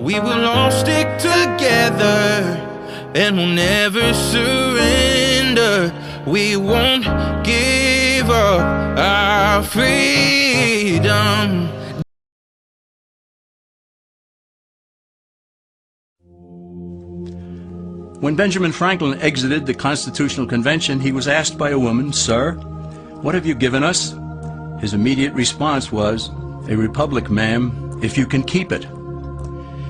We will all stick together and we'll never surrender. We won't give up our freedom. When Benjamin Franklin exited the Constitutional Convention, he was asked by a woman, "Sir, what have you given us?" His immediate response was, "A republic, ma'am, if you can keep it."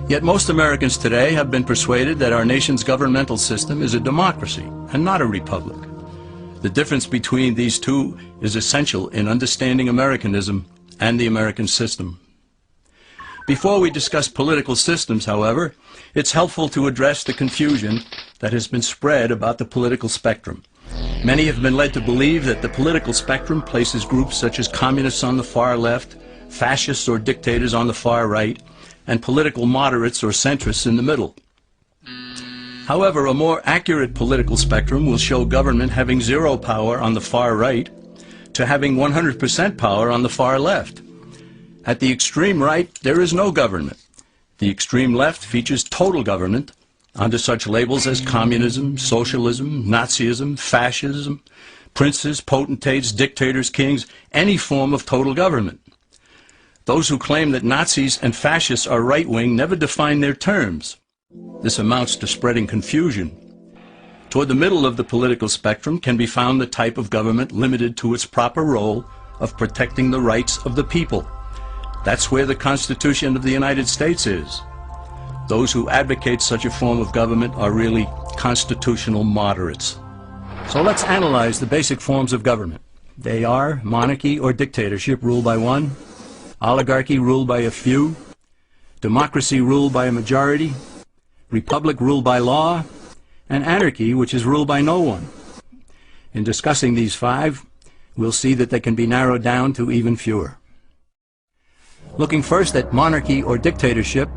Yet most Americans today have been persuaded that our nation's governmental system is a democracy and not a republic. The difference between these two is essential in understanding Americanism and the American system. Before we discuss political systems, however, it's helpful to address the confusion that has been spread about the political spectrum. Many have been led to believe that the political spectrum places groups such as communists on the far left, fascists or dictators on the far right, and political moderates or centrists in the middle. However, a more accurate political spectrum will show government having zero power on the far right to having 100% power on the far left. At the extreme right, there is no government. The extreme left features total government under such labels as communism, socialism, Nazism, fascism, princes, potentates, dictators, kings, any form of total government. Those who claim that Nazis and fascists are right-wing never define their terms. This amounts to spreading confusion. Toward the middle of the political spectrum can be found the type of government limited to its proper role of protecting the rights of the people. That's where the Constitution of the United States is. Those who advocate such a form of government are really constitutional moderates. So let's analyze the basic forms of government. They are monarchy or dictatorship ruled by one, oligarchy ruled by a few, democracy ruled by a majority, republic ruled by law, and anarchy, which is ruled by no one. In discussing these five, we'll see that they can be narrowed down to even fewer. Looking first at monarchy or dictatorship,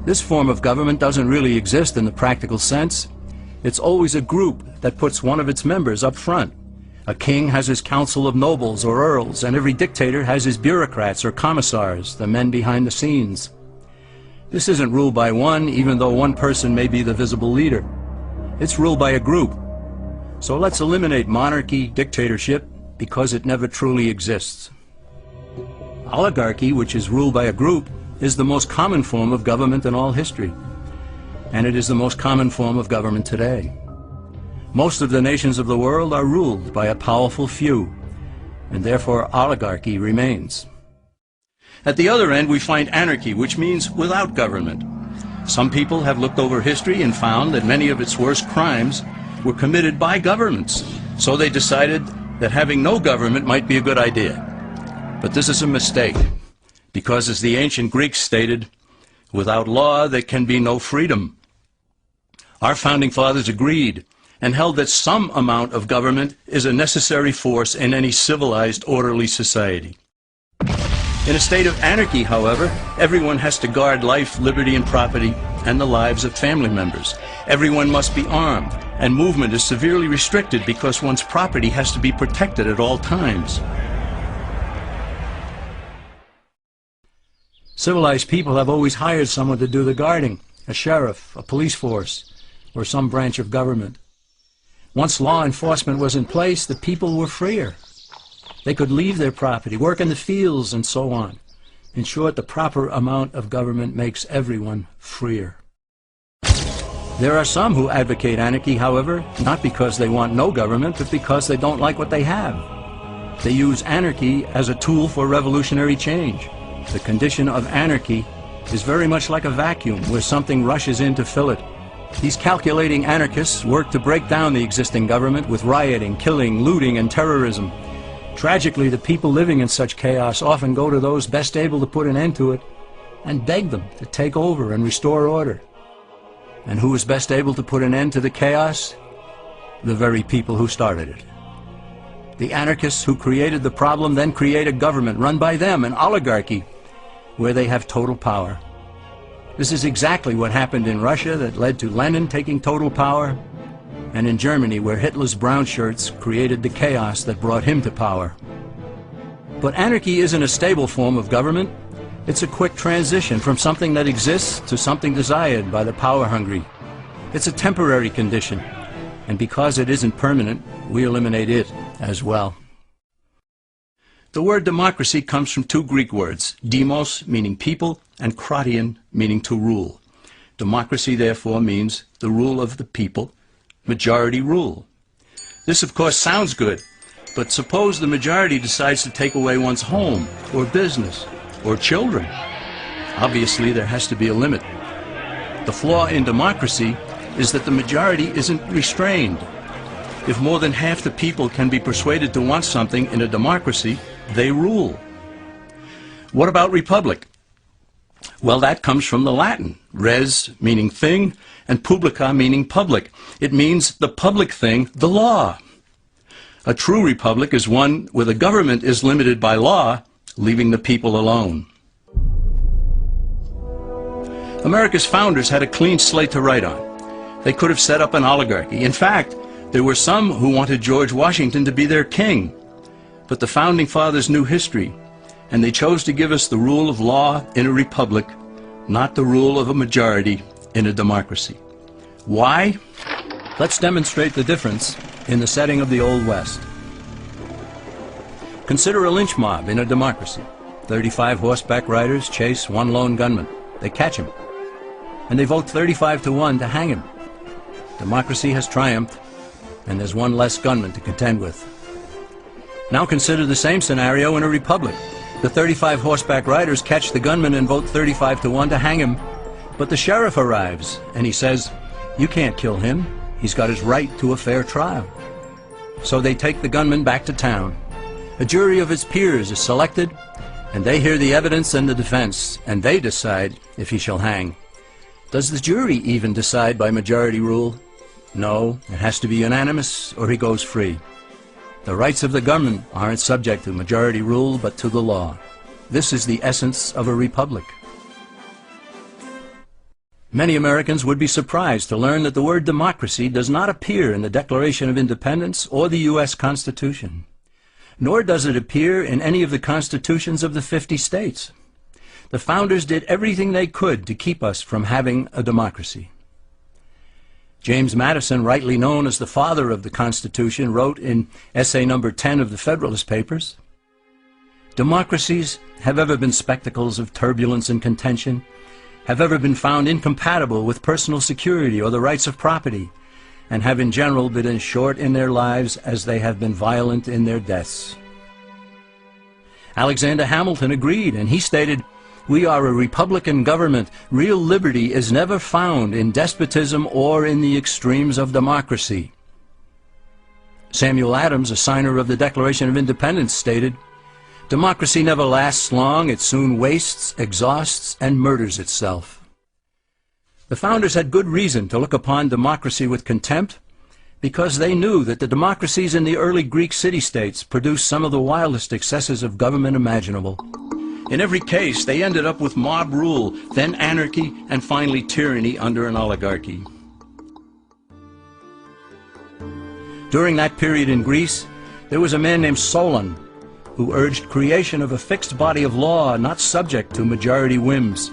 this form of government doesn't really exist in the practical sense. It's always a group that puts one of its members up front. A king has his council of nobles or earls, and every dictator has his bureaucrats or commissars, the men behind the scenes. This isn't ruled by one, even though one person may be the visible leader. It's ruled by a group. So let's eliminate monarchy, dictatorship, because it never truly exists. Oligarchy, which is ruled by a group, is the most common form of government in all history. And it is the most common form of government today. Most of the nations of the world are ruled by a powerful few, and therefore oligarchy remains. At the other end, we find anarchy, which means without government. Some people have looked over history and found that many of its worst crimes were committed by governments, so they decided that having no government might be a good idea. But this is a mistake, because as the ancient Greeks stated, without law there can be no freedom. Our founding fathers agreed and held that some amount of government is a necessary force in any civilized, orderly society. In a state of anarchy, however, everyone has to guard life, liberty, and property, and the lives of family members. Everyone must be armed, and movement is severely restricted because one's property has to be protected at all times. Civilized people have always hired someone to do the guarding, a sheriff, a police force, or some branch of government. Once law enforcement was in place, the people were freer. They could leave their property, work in the fields, and so on. In short, the proper amount of government makes everyone freer. There are some who advocate anarchy, however, not because they want no government, but because they don't like what they have. They use anarchy as a tool for revolutionary change. The condition of anarchy is very much like a vacuum where something rushes in to fill it. These calculating anarchists work to break down the existing government with rioting, killing, looting, and terrorism. Tragically, the people living in such chaos often go to those best able to put an end to it and beg them to take over and restore order. And who is best able to put an end to the chaos? The very people who started it. The anarchists who created the problem then create a government run by them, an oligarchy, where they have total power. This is exactly what happened in Russia that led to Lenin taking total power, and in Germany where Hitler's brown shirts created the chaos that brought him to power. But anarchy isn't a stable form of government. It's a quick transition from something that exists to something desired by the power-hungry. It's a temporary condition, and because it isn't permanent, we eliminate it as well. The word democracy comes from two Greek words, demos, meaning people, and kratein, meaning to rule. Democracy, therefore, means the rule of the people, majority rule. This, of course, sounds good, but suppose the majority decides to take away one's home, or business, or children. Obviously, there has to be a limit. The flaw in democracy is that the majority isn't restrained. If more than half the people can be persuaded to want something in a democracy, they rule. What about republic? Well, that comes from the Latin, res meaning thing, and publica meaning public. It means the public thing, the law. A true republic is one where the government is limited by law, leaving the people alone. America's founders had a clean slate to write on. They could have set up an oligarchy. In fact, there were some who wanted George Washington to be their king. But the Founding Fathers knew history, and they chose to give us the rule of law in a republic, not the rule of a majority in a democracy. Why? Let's demonstrate the difference in the setting of the Old West. Consider a lynch mob in a democracy. 35 horseback riders chase one lone gunman. They catch him, and they vote 35 to 1 to hang him. Democracy has triumphed, and there's one less gunman to contend with. Now consider the same scenario in a republic. The 35 horseback riders catch the gunman and vote 35 to 1 to hang him, but the sheriff arrives, and he says, "You can't kill him. He's got his right to a fair trial." So they take the gunman back to town. A jury of his peers is selected, and they hear the evidence and the defense, and they decide if he shall hang. Does the jury even decide by majority rule? No, it has to be unanimous or he goes free. The rights of the government aren't subject to majority rule, but to the law. This is the essence of a republic. Many Americans would be surprised to learn that the word democracy does not appear in the Declaration of Independence or the U.S. Constitution, nor does it appear in any of the constitutions of the 50 states. The founders did everything they could to keep us from having a democracy. James Madison, rightly known as the father of the Constitution, wrote in essay number 10 of the Federalist Papers, "Democracies have ever been spectacles of turbulence and contention, have ever been found incompatible with personal security or the rights of property, and have in general been as short in their lives as they have been violent in their deaths." Alexander Hamilton agreed, and he stated, "We are a republican government. Real liberty is never found in despotism or in the extremes of democracy." Samuel Adams, a signer of the Declaration of Independence, stated, "Democracy never lasts long. It soon wastes, exhausts, and murders itself." The founders had good reason to look upon democracy with contempt, because they knew that the democracies in the early Greek city-states produced some of the wildest excesses of government imaginable. In every case, they ended up with mob rule, then anarchy, and finally tyranny under an oligarchy. During that period in Greece, there was a man named Solon, who urged creation of a fixed body of law not subject to majority whims.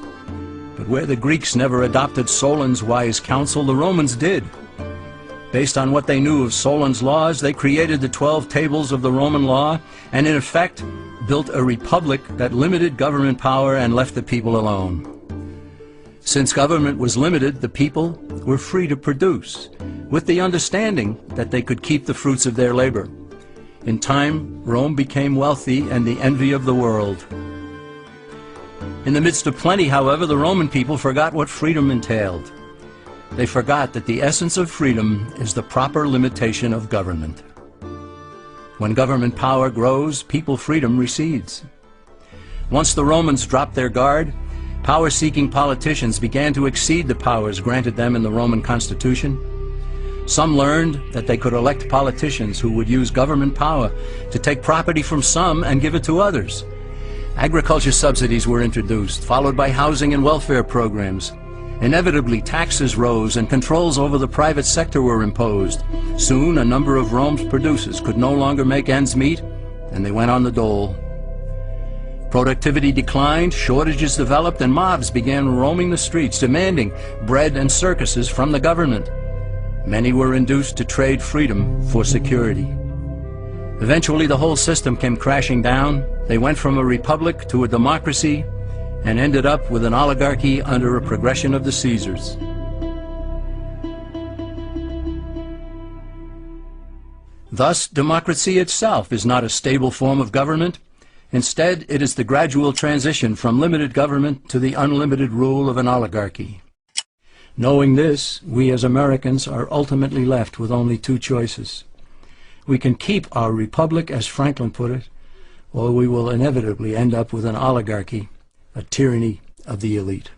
But where the Greeks never adopted Solon's wise counsel, the Romans did. Based on what they knew of Solon's laws, they created the 12 tables of the Roman law, and in effect built a republic that limited government power and left the people alone. Since government was limited, the people were free to produce, with the understanding that they could keep the fruits of their labor. In time, Rome became wealthy and the envy of the world. In the midst of plenty, however, the Roman people forgot what freedom entailed. They forgot that the essence of freedom is the proper limitation of government. When government power grows, people freedom recedes. Once the Romans dropped their guard, power-seeking politicians began to exceed the powers granted them in the Roman Constitution. Some learned that they could elect politicians who would use government power to take property from some and give it to others. Agriculture subsidies were introduced, followed by housing and welfare programs. Inevitably, taxes rose and controls over the private sector were imposed. Soon, a number of Rome's producers could no longer make ends meet, and they went on the dole. Productivity declined, shortages developed, and mobs began roaming the streets demanding bread and circuses from the government. Many were induced to trade freedom for security. Eventually, the whole system came crashing down. They went from a republic to a democracy and ended up with an oligarchy under a progression of the Caesars. Thus, democracy itself is not a stable form of government. Instead, it is the gradual transition from limited government to the unlimited rule of an oligarchy. Knowing this, we as Americans are ultimately left with only two choices. We can keep our republic, as Franklin put it, or we will inevitably end up with an oligarchy, a tyranny of the elite.